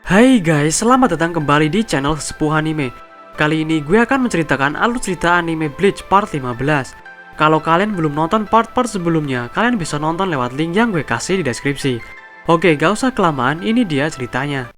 Hai guys, selamat datang kembali di channel Sesepuh Anime. Kali ini gue akan menceritakan alur cerita anime Bleach part 15. Kalau kalian belum nonton part-part sebelumnya, kalian bisa nonton lewat link yang gue kasih di deskripsi. Oke, gak usah kelamaan, ini dia ceritanya.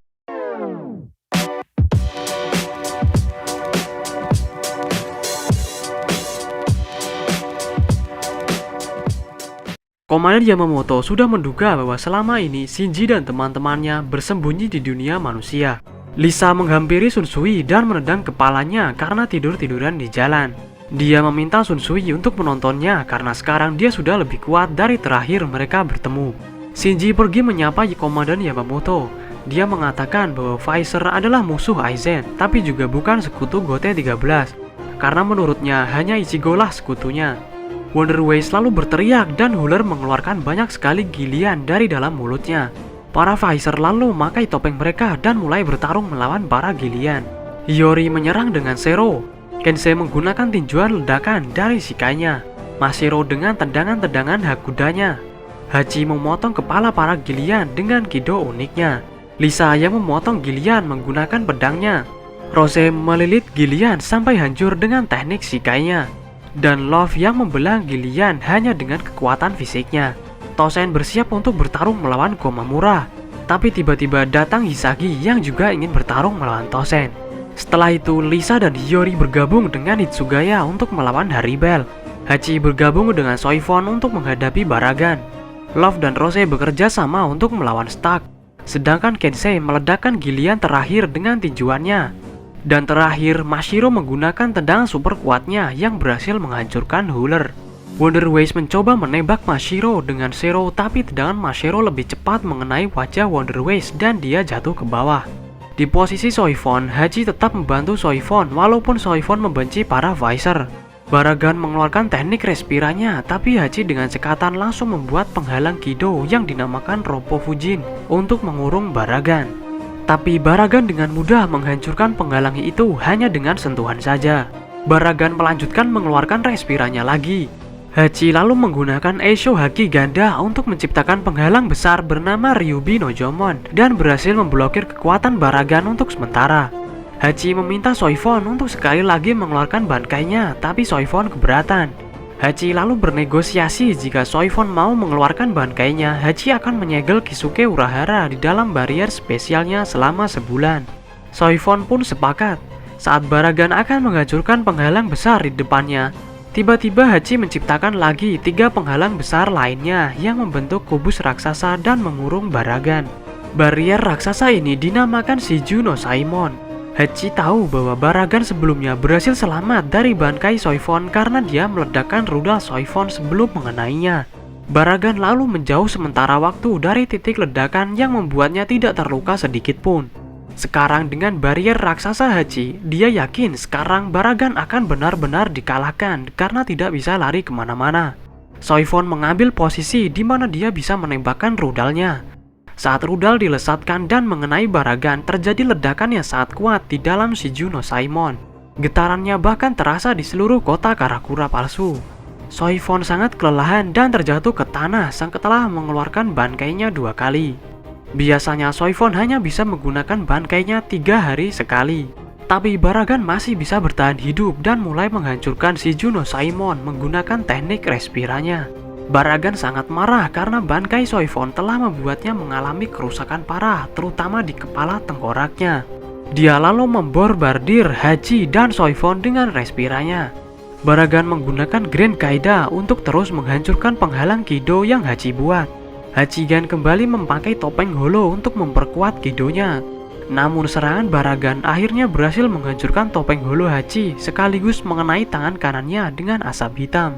Komandan Yamamoto sudah menduga bahwa selama ini Shinji dan teman-temannya bersembunyi di dunia manusia. Lisa menghampiri Sun Sui dan menendang kepalanya karena tidur-tiduran di jalan. Dia meminta Sun Sui untuk menontonnya karena sekarang dia sudah lebih kuat dari terakhir mereka bertemu. Shinji pergi menyapa Komandan Yamamoto. Dia mengatakan bahwa Visor adalah musuh Aizen, tapi juga bukan sekutu Gote 13. Karena menurutnya hanya Ichigo lah sekutunya. Wonder Ways lalu berteriak dan Huller mengeluarkan banyak sekali gilian dari dalam mulutnya. Para Visor lalu memakai topeng mereka dan mulai bertarung melawan para gilian. Hiyori menyerang dengan Zero. Kensei menggunakan tinjuan ledakan dari shikainya. Mashiro dengan tendangan-tendangan hakudanya. Hachi memotong kepala para gilian dengan kido uniknya. Lisa yang memotong gilian menggunakan pedangnya. Rose melilit gilian sampai hancur dengan teknik shikainya. Dan Love yang membelah gilian hanya dengan kekuatan fisiknya. Tosen bersiap untuk bertarung melawan Komamura. Tapi tiba-tiba datang Hisagi yang juga ingin bertarung melawan Tosen. Setelah itu Lisa dan Hiyori bergabung dengan Hitsugaya untuk melawan Haribel. Hachi bergabung dengan Soifon untuk menghadapi Baragan. Love dan Rose bekerja sama untuk melawan Stark. Sedangkan Kensei meledakkan gilian terakhir dengan tinjuannya. Dan terakhir, Mashiro menggunakan tendangan super kuatnya yang berhasil menghancurkan Huller. Wonder Ways mencoba menembak Mashiro dengan Zero, tapi tendangan Mashiro lebih cepat mengenai wajah Wonder Ways dan dia jatuh ke bawah. Di posisi Soifon, Hachi tetap membantu Soifon walaupun Soifon membenci para Visor. Baragan mengeluarkan teknik respiranya, tapi Hachi dengan cekatan langsung membuat penghalang Kido yang dinamakan Roppo Fujin untuk mengurung Baragan. Tapi Baragan dengan mudah menghancurkan penghalang itu hanya dengan sentuhan saja. Baragan melanjutkan mengeluarkan respiranya lagi. Hachi lalu menggunakan Eisho Haki ganda untuk menciptakan penghalang besar bernama Ryubi no Jomon dan berhasil memblokir kekuatan Baragan untuk sementara. Hachi meminta Soifon untuk sekali lagi mengeluarkan bankainya, tapi Soifon keberatan. Hachi lalu bernegosiasi jika Soifon mau mengeluarkan bankainya, Hachi akan menyegel Kisuke Urahara di dalam barrier spesialnya selama sebulan. Soifon pun sepakat. Saat Baragan akan menghancurkan penghalang besar di depannya, tiba-tiba Hachi menciptakan lagi 3 penghalang besar lainnya yang membentuk kubus raksasa dan mengurung Baragan. Barrier raksasa ini dinamakan Shiju no Saimon. Hachi tahu bahwa Baragan sebelumnya berhasil selamat dari bangkai Soifon karena dia meledakkan rudal Soifon sebelum mengenainya. Baragan lalu menjauh sementara waktu dari titik ledakan yang membuatnya tidak terluka sedikit pun. Sekarang dengan barrier raksasa Hachi, dia yakin sekarang Baragan akan benar-benar dikalahkan karena tidak bisa lari kemana-mana. Soifon mengambil posisi di mana dia bisa menembakkan rudalnya. Saat rudal dilesatkan dan mengenai Baragan, terjadi ledakan yang sangat kuat di dalam Shiju no Saimon. Getarannya bahkan terasa di seluruh kota Karakura palsu. Soifon sangat kelelahan dan terjatuh ke tanah setelah mengeluarkan bankainya 2 kali. Biasanya Soifon hanya bisa menggunakan bankainya 3 hari sekali. Tapi Baragan masih bisa bertahan hidup dan mulai menghancurkan Shiju no Saimon menggunakan teknik respiranya. Baragan sangat marah karena bangkai Soifon telah membuatnya mengalami kerusakan parah, terutama di kepala tengkoraknya. Dia lalu membombardir Hachi dan Soifon dengan respiranya. Baragan menggunakan Grand Kaida untuk terus menghancurkan penghalang Kido yang Hachi buat. Hachigan kembali memakai topeng holo untuk memperkuat Kidonya. Namun serangan Baragan akhirnya berhasil menghancurkan topeng holo Hachi sekaligus mengenai tangan kanannya dengan asap hitam.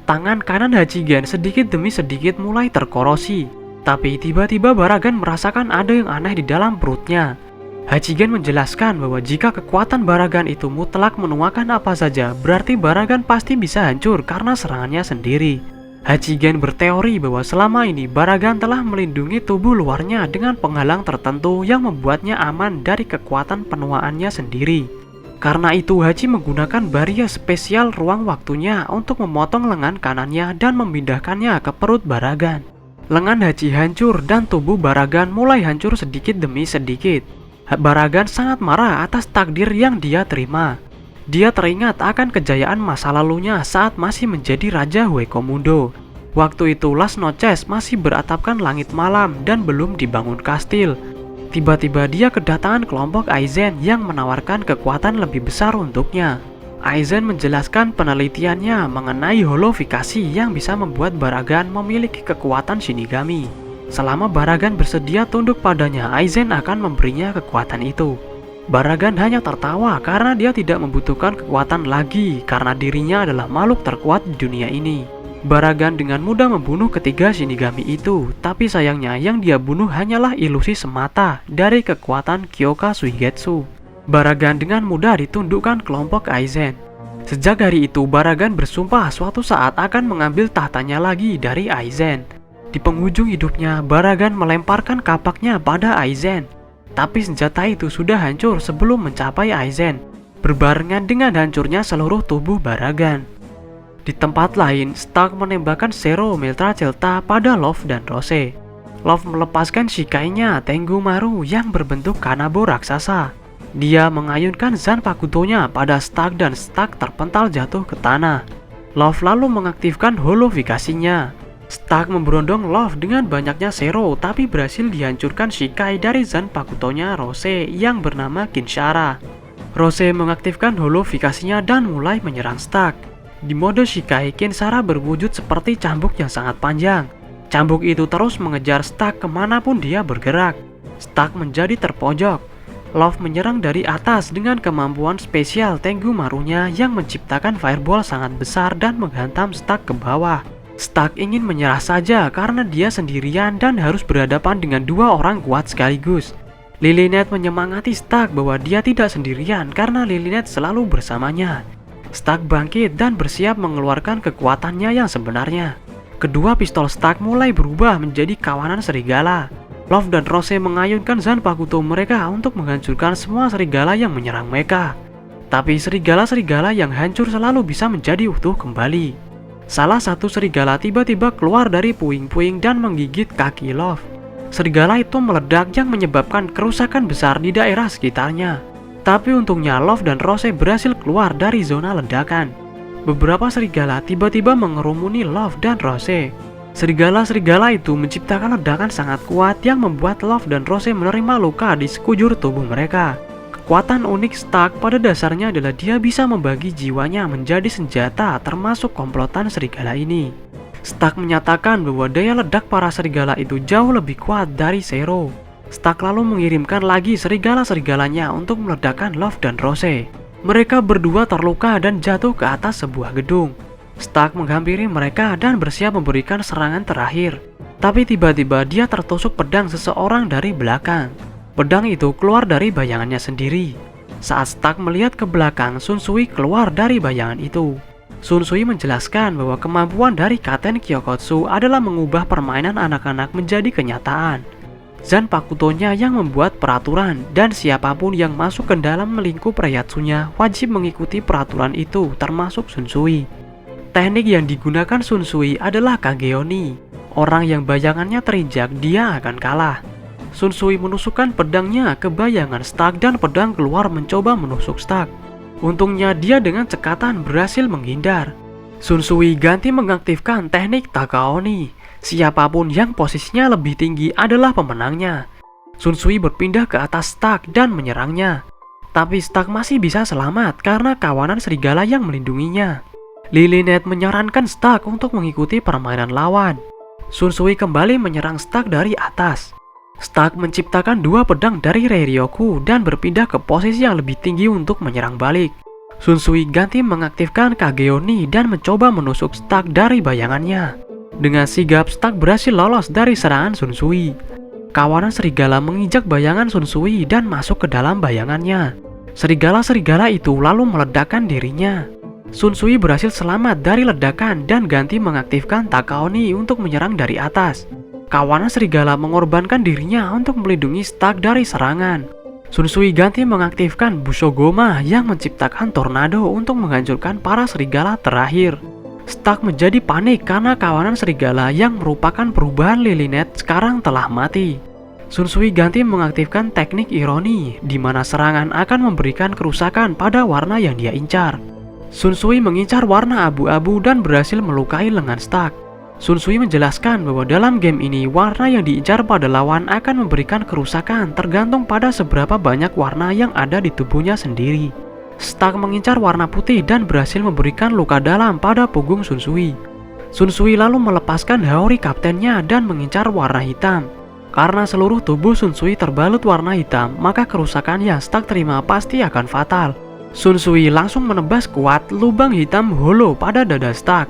Tangan kanan Hachigen sedikit demi sedikit mulai terkorosi. Tapi tiba-tiba Baragan merasakan ada yang aneh di dalam perutnya. Hachigen menjelaskan bahwa jika kekuatan Baragan itu mutlak menuakan apa saja, berarti Baragan pasti bisa hancur karena serangannya sendiri. Hachigen berteori bahwa selama ini Baragan telah melindungi tubuh luarnya dengan penghalang tertentu yang membuatnya aman dari kekuatan penuaannya sendiri. Karena itu Hachi menggunakan barrier spesial ruang waktunya untuk memotong lengan kanannya dan memindahkannya ke perut Baragan. Lengan Hachi hancur dan tubuh Baragan mulai hancur sedikit demi sedikit. Baragan sangat marah atas takdir yang dia terima. Dia teringat akan kejayaan masa lalunya saat masih menjadi Raja Hueco-Mundo. Waktu itu Las Noches masih beratapkan langit malam dan belum dibangun kastil. Tiba-tiba dia kedatangan kelompok Aizen yang menawarkan kekuatan lebih besar untuknya. Aizen menjelaskan penelitiannya mengenai holofikasi yang bisa membuat Baragan memiliki kekuatan Shinigami. Selama Baragan bersedia tunduk padanya, Aizen akan memberinya kekuatan itu. Baragan hanya tertawa karena dia tidak membutuhkan kekuatan lagi karena dirinya adalah makhluk terkuat di dunia ini. Baragan dengan mudah membunuh ketiga Shinigami itu, tapi sayangnya yang dia bunuh hanyalah ilusi semata dari kekuatan Kyoka Suigetsu. Baragan dengan mudah ditundukkan kelompok Aizen. Sejak hari itu, Baragan bersumpah suatu saat akan mengambil tahtanya lagi dari Aizen. Di penghujung hidupnya, Baragan melemparkan kapaknya pada Aizen. Tapi senjata itu sudah hancur sebelum mencapai Aizen, berbarengan dengan hancurnya seluruh tubuh Baragan. Di tempat lain, Stark menembakkan Zero Meltra Celta pada Love dan Rose. Love melepaskan Shikai-nya Tengumaru yang berbentuk Kanabo raksasa. Dia mengayunkan Zanpakuto-nya pada Stark dan Stark terpental jatuh ke tanah. Love lalu mengaktifkan holofikasinya. Stark memberondong Love dengan banyaknya Zero, tapi berhasil dihancurkan Shikai dari Zanpakuto-nya Rose yang bernama Kinshara. Rose mengaktifkan holofikasinya dan mulai menyerang Stark. Di mode Shikai, Kinshara berwujud seperti cambuk yang sangat panjang. Cambuk itu terus mengejar Stark kemanapun dia bergerak. Stark menjadi terpojok. Love menyerang dari atas dengan kemampuan spesial Tengumaru-nya yang menciptakan fireball sangat besar dan menghantam Stark ke bawah. Stark ingin menyerah saja karena dia sendirian dan harus berhadapan dengan dua orang kuat sekaligus. Lilineth menyemangati Stark bahwa dia tidak sendirian karena Lilineth selalu bersamanya. Stark bangkit dan bersiap mengeluarkan kekuatannya yang sebenarnya. Kedua pistol Stark mulai berubah menjadi kawanan serigala. Love dan Rose mengayunkan Zanpakuto mereka untuk menghancurkan semua serigala yang menyerang mereka. Tapi serigala-serigala yang hancur selalu bisa menjadi utuh kembali. Salah satu serigala tiba-tiba keluar dari puing-puing dan menggigit kaki Love. Serigala itu meledak yang menyebabkan kerusakan besar di daerah sekitarnya. Tapi untungnya Love dan Rose berhasil keluar dari zona ledakan. Beberapa serigala tiba-tiba mengerumuni Love dan Rose. Serigala-serigala itu menciptakan ledakan sangat kuat yang membuat Love dan Rose menerima luka di sekujur tubuh mereka. Kekuatan unik Stark pada dasarnya adalah dia bisa membagi jiwanya menjadi senjata termasuk komplotan serigala ini. Stark menyatakan bahwa daya ledak para serigala itu jauh lebih kuat dari Zero. Stark lalu mengirimkan lagi serigala-serigalanya untuk meledakkan Love dan Rose. Mereka berdua terluka dan jatuh ke atas sebuah gedung. Stark menghampiri mereka dan bersiap memberikan serangan terakhir. Tapi tiba-tiba dia tertusuk pedang seseorang dari belakang. Pedang itu keluar dari bayangannya sendiri. Saat Stark melihat ke belakang, Sun Sui keluar dari bayangan itu. Sun Sui menjelaskan bahwa kemampuan dari Katen Kyokotsu adalah mengubah permainan anak-anak menjadi kenyataan. Zanpakuto-nya yang membuat peraturan, dan siapapun yang masuk ke dalam lingkup Reiatsu-nya wajib mengikuti peraturan itu, termasuk Sun Sui. Teknik yang digunakan Sun Sui adalah Kageoni. Orang yang bayangannya terinjak, dia akan kalah. Sun Sui menusukkan pedangnya ke bayangan Stark dan pedang keluar mencoba menusuk Stark. Untungnya dia dengan cekatan berhasil menghindar. Sun Sui ganti mengaktifkan teknik Takaoni. Siapapun yang posisinya lebih tinggi adalah pemenangnya. Sun Sui berpindah ke atas Stark dan menyerangnya. Tapi Stark masih bisa selamat karena kawanan serigala yang melindunginya. Lilineth menyarankan Stark untuk mengikuti permainan lawan. Sun Sui kembali menyerang Stark dari atas. Stark menciptakan dua pedang dari Reiryoku dan berpindah ke posisi yang lebih tinggi untuk menyerang balik. Sun Sui ganti mengaktifkan Kageoni dan mencoba menusuk Stark dari bayangannya. Dengan sigap, Stark berhasil lolos dari serangan Sun Sui. Kawanan serigala menginjak bayangan Sun Sui dan masuk ke dalam bayangannya. Serigala-serigala itu lalu meledakkan dirinya. Sun Sui berhasil selamat dari ledakan dan ganti mengaktifkan Takaoni untuk menyerang dari atas. Kawanan serigala mengorbankan dirinya untuk melindungi Stark dari serangan. Sun Sui ganti mengaktifkan Bushogoma yang menciptakan tornado untuk menghancurkan para serigala terakhir. Stark menjadi panik karena kawanan serigala yang merupakan perubahan Lilineth sekarang telah mati. Shunsui ganti mengaktifkan teknik ironi, di mana serangan akan memberikan kerusakan pada warna yang dia incar. Shunsui mengincar warna abu-abu dan berhasil melukai lengan Stark. Shunsui menjelaskan bahwa dalam game ini warna yang diincar pada lawan akan memberikan kerusakan tergantung pada seberapa banyak warna yang ada di tubuhnya sendiri. Stark mengincar warna putih dan berhasil memberikan luka dalam pada punggung Shunsui. Shunsui lalu melepaskan Haori kaptennya dan mengincar warna hitam. Karena seluruh tubuh Shunsui terbalut warna hitam, maka kerusakan yang Stark terima pasti akan fatal. Shunsui langsung menebas kuat lubang hitam holo pada dada Stark.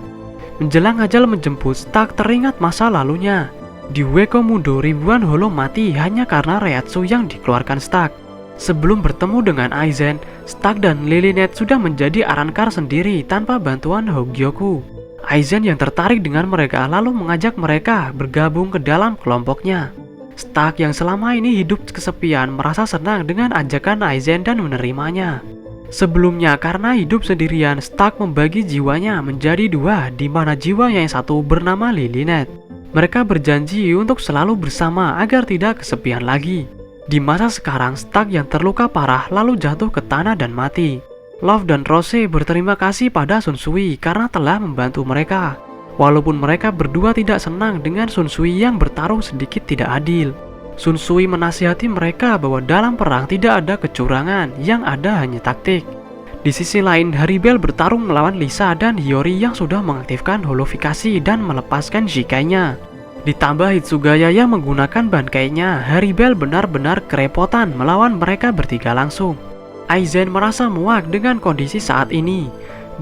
Menjelang ajal menjemput, Stark teringat masa lalunya. Di Weko Mundo ribuan holo mati hanya karena Reiatsu yang dikeluarkan Stark. Sebelum bertemu dengan Aizen, Stark dan Lilineth sudah menjadi Arrancar sendiri tanpa bantuan Hogyoku. Aizen yang tertarik dengan mereka lalu mengajak mereka bergabung ke dalam kelompoknya. Stark yang selama ini hidup kesepian merasa senang dengan ajakan Aizen dan menerimanya. Sebelumnya karena hidup sendirian, Stark membagi jiwanya menjadi dua, di mana jiwa yang satu bernama Lilineth. Mereka berjanji untuk selalu bersama agar tidak kesepian lagi. Di masa sekarang, Stark yang terluka parah lalu jatuh ke tanah dan mati. Love dan Rose berterima kasih pada Shunsui karena telah membantu mereka. Walaupun mereka berdua tidak senang dengan Shunsui yang bertarung sedikit tidak adil. Shunsui menasihati mereka bahwa dalam perang tidak ada kecurangan, yang ada hanya taktik. Di sisi lain, Haribel bertarung melawan Lisa dan Hiyori yang sudah mengaktifkan holofikasi dan melepaskan Shikainya. Ditambah Hitsugaya yang menggunakan bangkainya, Haribel benar-benar kerepotan melawan mereka bertiga langsung. Aizen merasa muak dengan kondisi saat ini.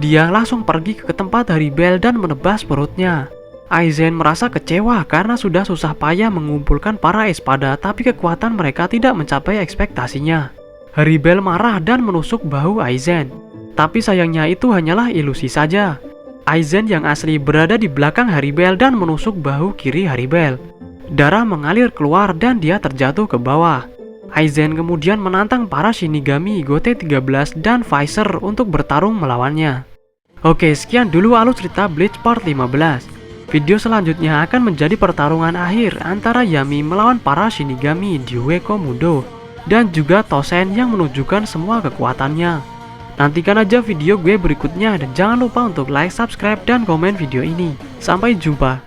Dia langsung pergi ke tempat Haribel dan menebas perutnya. Aizen merasa kecewa karena sudah susah payah mengumpulkan para espada, tapi kekuatan mereka tidak mencapai ekspektasinya. Haribel marah dan menusuk bahu Aizen. Tapi sayangnya itu hanyalah ilusi saja. Aizen yang asli berada di belakang Haribel dan menusuk bahu kiri Haribel. Darah mengalir keluar dan dia terjatuh ke bawah. Aizen kemudian menantang para Shinigami Gote-13 dan Visor untuk bertarung melawannya. Oke, sekian dulu alur cerita Bleach Part 15. Video selanjutnya akan menjadi pertarungan akhir antara Yami melawan para Shinigami di Weko Mundo dan juga Tosen yang menunjukkan semua kekuatannya. Nantikan aja video gue berikutnya dan jangan lupa untuk like, subscribe, dan komen video ini. Sampai jumpa.